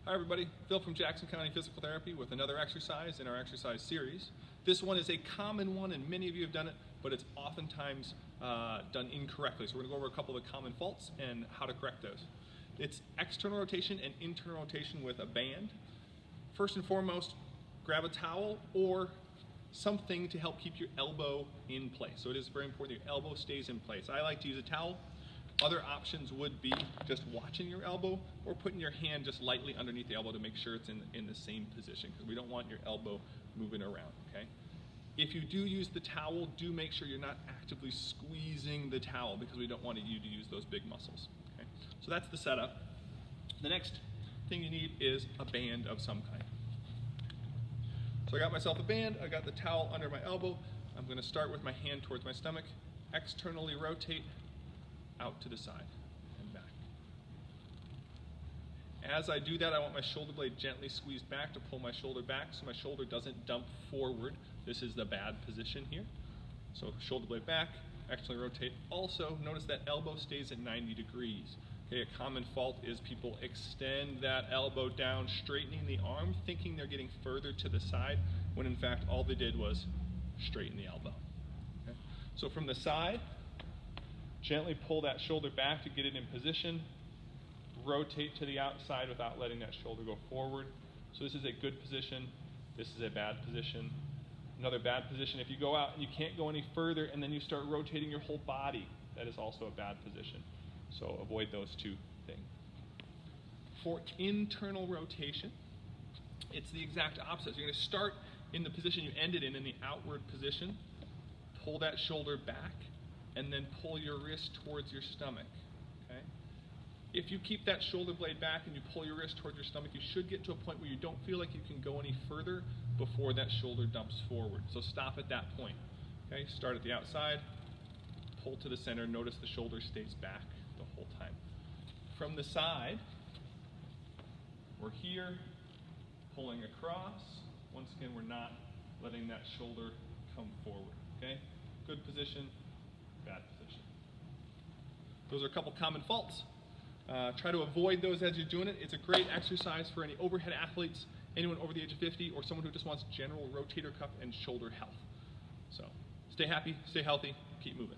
Hi everybody, Phil from Jackson County Physical Therapy with another exercise in our exercise series. This one is a common one and many of you have done it, but it's oftentimes done incorrectly. So we're going to go over a couple of the common faults and how to correct those. It's external rotation and internal rotation with a band. First and foremost, grab a towel or something to help keep your elbow in place. So it is very important that your elbow stays in place. I like to use a towel. Other options would be just watching your elbow or putting your hand just lightly underneath the elbow to make sure it's in the same position, because we don't want your elbow moving around, okay? If you do use the towel, do make sure you're not actively squeezing the towel, because we don't want you to use those big muscles, okay? So that's the setup. The next thing you need is a band of some kind. So I got myself a band, I got the towel under my elbow. I'm gonna start with my hand towards my stomach, externally rotate, out to the side and back. As I do that, I want my shoulder blade gently squeezed back to pull my shoulder back so my shoulder doesn't dump forward. This is the bad position here. So shoulder blade back, externally rotate. Also, notice that elbow stays at 90 degrees. Okay, a common fault is people extend that elbow down, straightening the arm, thinking they're getting further to the side, when in fact all they did was straighten the elbow. Okay? So from the side, gently pull that shoulder back to get it in position. Rotate to the outside without letting that shoulder go forward. So this is a good position. This is a bad position. Another bad position, if you go out and you can't go any further and then you start rotating your whole body, that is also a bad position. So avoid those two things. For internal rotation, it's the exact opposite. So you're going to start in the position you ended in the outward position. Pull that shoulder back, and then pull your wrist towards your stomach, okay? If you keep that shoulder blade back and you pull your wrist towards your stomach, you should get to a point where you don't feel like you can go any further before that shoulder dumps forward. So stop at that point, okay? Start at the outside, pull to the center, notice the shoulder stays back the whole time. From the side, we're here, pulling across. Once again, we're not letting that shoulder come forward, okay? Good position, bad position. Those are a couple common faults. Try to avoid those as you're doing it. It's a great exercise for any overhead athletes, anyone over the age of 50, or someone who just wants general rotator cuff and shoulder health. So stay happy, stay healthy, keep moving.